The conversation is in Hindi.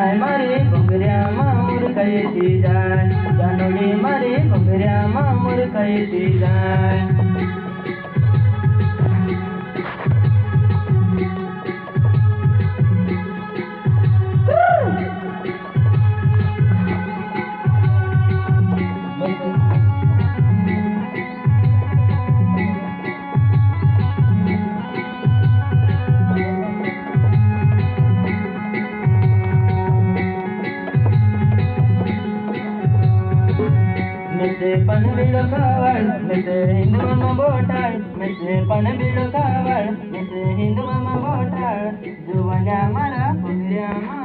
जाय मारी घुंगऱ्यामा मुरकळीची जाय जानोडी मारी घुंगऱ्यामा मुरकळीची जाय मिसे पन बिड़ो खावड़ मिसे हिंदू मामा बोटाड़ मिसे पन बिड़ो खावड़ मिसे हिंदू मामा बोटाड़ जुवन्या मारा घुंगऱ्यामा